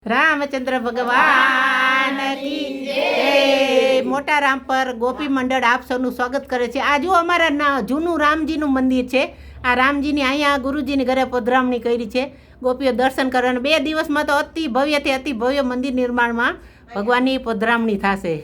रामचंद्र भगवान की जय। मोटा राम पर गोपी मंडल आप सबनु स्वागत करे छे। आ जो अमारा जूनू रामजीनु मंदिर छे। आ रामजीनी अहींया गुरुजीनी घरे पधरामणी करी छे। गोपीओ दर्शन करे। 2 दिवसमां तो अति भव्यथी अति भव्य मंदिर निर्माणमां भगवाननी पधरामणी थशे।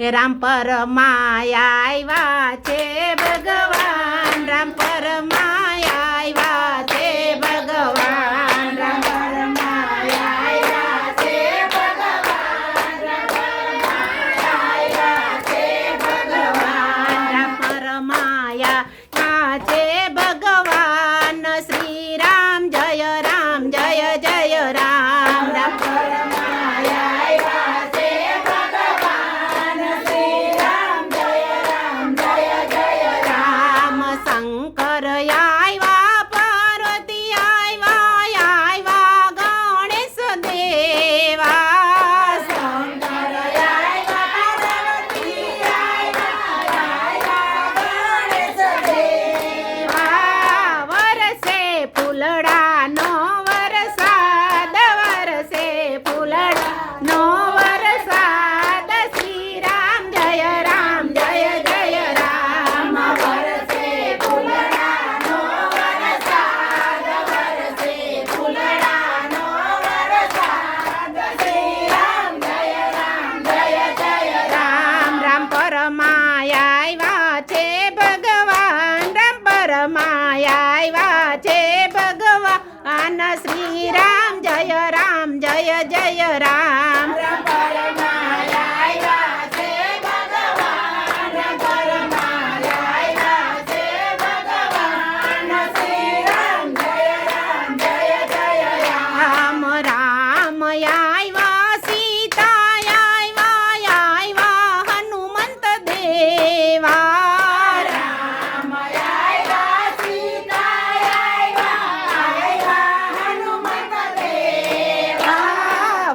ए राम परमाया आव्या छे भगवान, राम परमाया आव्या छे भगवान, राम परमाया आव्या छे भगवान, राम परमाया आव्या छे भगवान, राम परमाया आव्या छे भगवान। श्री राम जय राम जय जय राम, राम परमाया आव्या छे भगवान। श्री राम जय राम जय जय राम। शंकर आव्या, पार्वती आव्या, आव्या गणेश देवा। शंकर आव्या, पार्वती आव्या, आव्या गणेश देवा। वरसे फूलडानो वरसाद, वरसे फूलडानो वरसाद। श्री राम जय राम जय जय राम। वरसे फूलडानो वरसाद, वरसे फूलडानो वरसाद। श्री राम जय राम जय जय राम। राम परमाया आव्या छे भगवान, राम परमाया आव्या छे भगवान। श्री राम जय राम जय जय राम। राम परमाया आव्या छे भगवान, राम परमाया आव्या छे भगवान। श्री राम जय राम जय जय राम। राम आव्या, सीता आव्या, आव्या हनुमंत देवा। राम आव्या, सीता आव्या, आव्या हनुमंत देवा।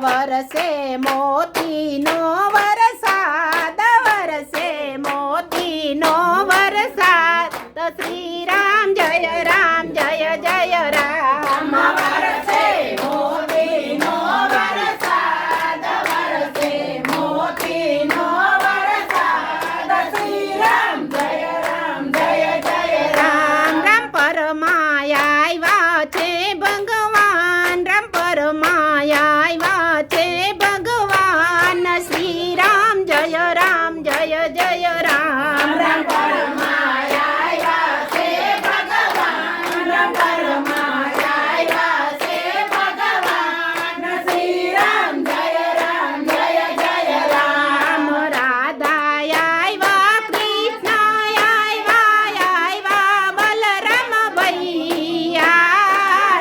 वरसे मोतीनो वरसाद, वरसे मोतीनो वरसाद। श्री राम जय राम जय जय राम। वरसे मोतीनो वरसाद, वरसे मोतीनो वरसाद। श्री राम जय राम जय जय राम। राम परमाया आव्या छे भगवान, राम परमाया आव्या छे भगवान। श्री राम जय राम जय जय राम। राम परमाया आव्या छे भगवान, राम परमाया आव्या छे भगवान। श्री राम जय राम जय जय राम। राधा आव्या, कृष्ण आव्या, आव्या बलराम भैया।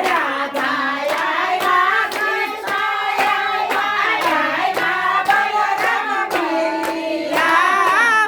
राधा आव्या, कृष्ण आव्या, आव्या बलराम भैया।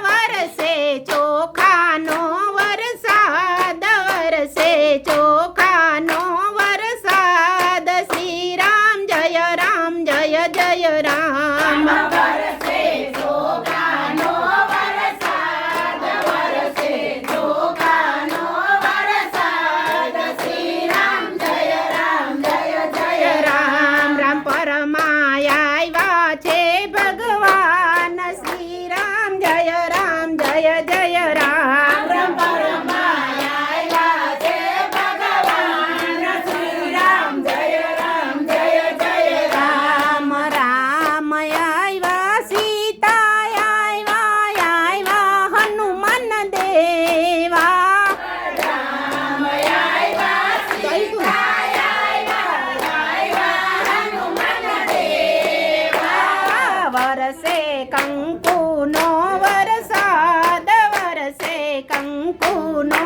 वरसे चोखानो वरसाद, वरसे चोखानो वरसाद। श्री राम जय राम जय जय राम। वरसे चोखानो वरसाद, वरसे चोखानो वरसाद। श्री राम जय राम जय जय राम। राम परमाया आव्या छे भगवान। श्री राम जय राम जय जय राम। राम परमाया आव्या छे भगवान। श्री राम जय राम जय जय राम। राम आव्या, सीता आव्या, आव्या हनुमान देवा। राम आव्या, सीता आव्या, आव्या हनुमान देवा। वरसे कंकुनो वरसाद, वरसे कंकुनो